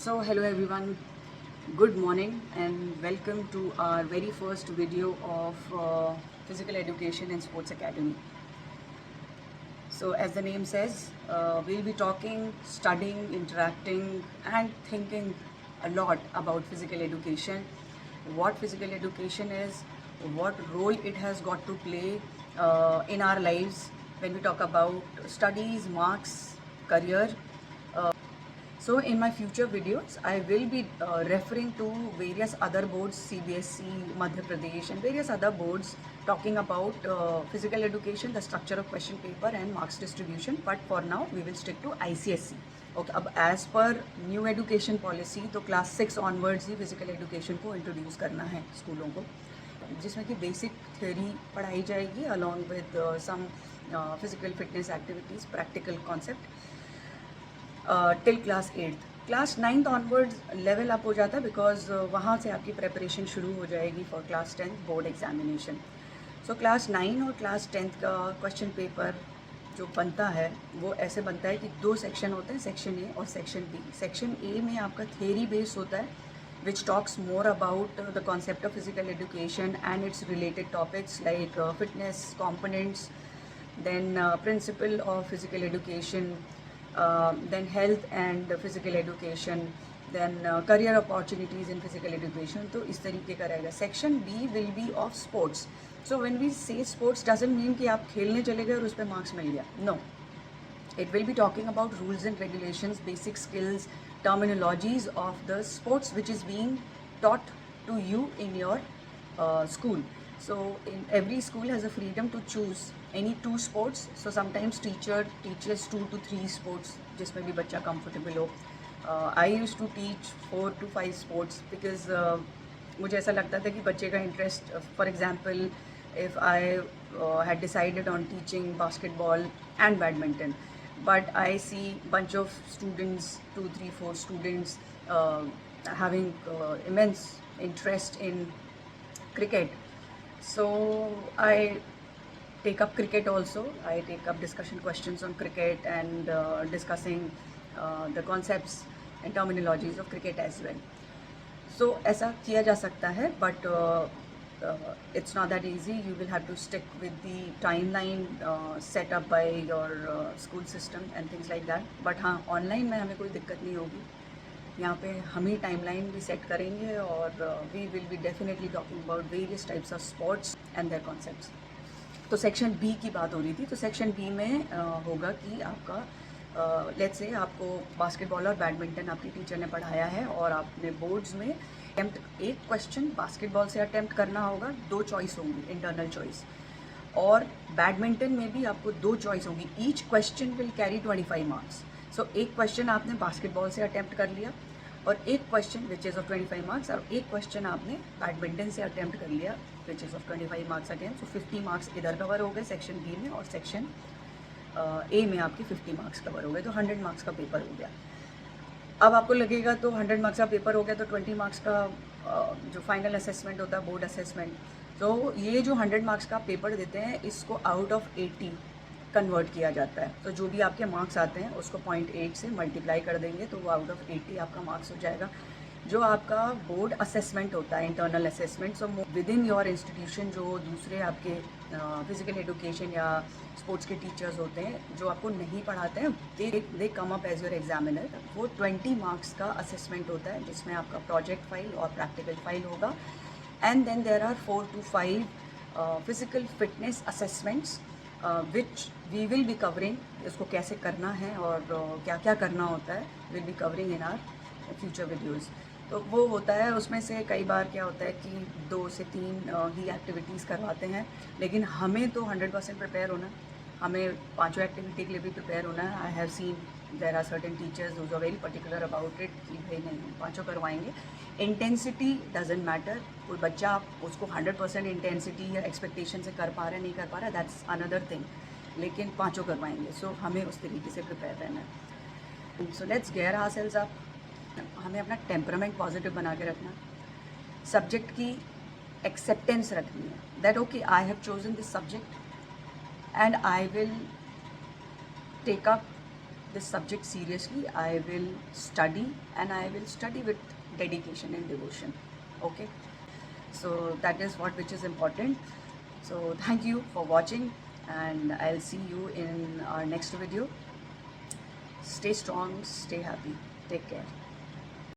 So hello everyone, good morning and welcome to our very first video of Physical Education and Sports Academy. So as the name says, we'll be talking, studying, interacting and thinking a lot about physical education, what physical education is, what role it has got to play in our lives when we talk about studies, marks, career. So in my future videos, I will be referring to various other boards, CBSE, Madhya Pradesh and various other boards talking about physical education, the structure of question paper and marks distribution. But for now, we will stick to ICSE. Okay, अब as per new education policy, तो class 6 onwards ही physical education को introduce करना है स्कूलों को, जिसमें कि basic theory पढ़ाई जाएगी along with some physical fitness activities, practical concept. Till class 8th class 9th onwards level up हो जाता है बिकॉज वहाँ से आपकी प्रेपरेशन शुरू हो जाएगी for class 10th board examination. So class 9 और क्लास 10th का क्वेश्चन पेपर जो बनता है वो ऐसे बनता है कि दो सेक्शन होते हैं, सेक्शन ए और सेक्शन बी. सेक्शन ए में आपका थियरी बेस होता है which talks more about the concept of physical education and it's related topics like fitness components, then principle of physical education, then health and physical education, then career opportunities in physical education. तो इस तरीके का रहेगा. Section B will be of sports. So when we say sports doesn't mean कि आप खेलने चले गए और उस पर मार्क्स मिल गया. No, it will be talking about rules and regulations, basic skills, terminologies of the sports which is being taught to you in your school. So in every school has a freedom to choose any 2 sports. So sometimes teacher teaches 2 to 3 sports जिसमें भी बच्चा comfortable हो. I used to teach 4 to 5 sports because मुझे ऐसा लगता था कि बच्चे का interest, for example, if I had decided on teaching basketball and badminton, but I see bunch of students, 2, 3, 4 students having immense interest in cricket. So I take up cricket also. I take up discussion questions on cricket and discussing the concepts and terminologies of cricket as well. So ऐसा किया जा सकता है, but it's not that easy. You will have to stick with the timeline set up by your school system and things like that. But हाँ, online में हमें कोई दिक्कत नहीं होगी. यहाँ पे हम ही टाइमलाइन भी सेट करेंगे और we will be definitely talking about various types of sports and their concepts. तो सेक्शन बी की बात हो रही थी. तो सेक्शन बी में होगा कि आपका लेट्स से आपको बास्केटबॉल और बैडमिंटन आपकी टीचर ने पढ़ाया है और आपने बोर्ड्स में अटेम्प्ट एक क्वेश्चन बास्केटबॉल से अटेम्प्ट करना होगा. 2 चॉइस होंगी, इंटरनल चॉइस. और बैडमिंटन में भी आपको 2 चॉइस होंगी. Each question will carry 25 marks. So एक क्वेश्चन आपने बास्केटबॉल से अटेम्प्ट कर लिया और एक question which is of 25 marks, और एक क्वेश्चन आपने बैडमिंटन से अटेम्प्ट कर लिया which is of 25 marks again. So 50 marks इधर कवर हो गए सेक्शन बी में, और सेक्शन ए में आपके 50 मार्क्स कवर हो गए. तो 100 मार्क्स का पेपर हो गया. अब आपको लगेगा तो 100 मार्क्स का पेपर हो गया तो 20 मार्क्स का जो फाइनल असेसमेंट होता है, बोर्ड असेसमेंट, तो ये जो 100 मार्क्स का पेपर देते हैं इसको आउट ऑफ 80 कन्वर्ट किया जाता है. तो जो भी आपके मार्क्स आते हैं उसको 0.8 से मल्टीप्लाई कर देंगे तो वो आउट ऑफ 80 आपका मार्क्स हो जाएगा. जो आपका बोर्ड असेसमेंट होता है, internal assessment, so within your institution जो दूसरे आपके फिजिकल एजुकेशन या स्पोर्ट्स के टीचर्स होते हैं जो आपको नहीं पढ़ाते हैं, they come up as your examiner. वो 20 मार्क्स का असेसमेंट होता है जिसमें आपका प्रोजेक्ट फाइल और प्रैक्टिकल फाइल होगा. And then there are 4 to 5 physical fitness assessments which we will be covering. इसको कैसे करना है और क्या क्या करना होता है will be covering in are future videos. तो वो होता है, उसमें से कई बार क्या होता है कि 2 से 3 ही एक्टिविटीज़ करवाते हैं, लेकिन हमें तो 100% प्रिपेयर होना है. हमें 5 एक्टिविटी के लिए भी प्रिपेयर होना है. I have seen there are certain teachers who are very particular about it कि भाई नहीं, 5 करवाएंगे. Intensity doesn't matter. कोई बच्चा उसको 100% इंटेंसिटी या एक्सपेक्टेशन से कर पा रहा है नहीं कर पा रहा है, दैट्स अनदर थिंग, लेकिन 5 करवाएंगे. सो हमें उस तरीके से प्रिपेयर रहना है. So let's gear ourselves up. हमें अपना टेम्परामेंट पॉजिटिव बना के रखना, सब्जेक्ट की एक्सेप्टेंस रखनी है that okay I have chosen this subject and I will take up this subject seriously. I will study, and I will study with dedication and devotion. Okay, so that is what which is important. So thank you for watching, and I'll see you in our next video. Stay strong, stay happy, take care.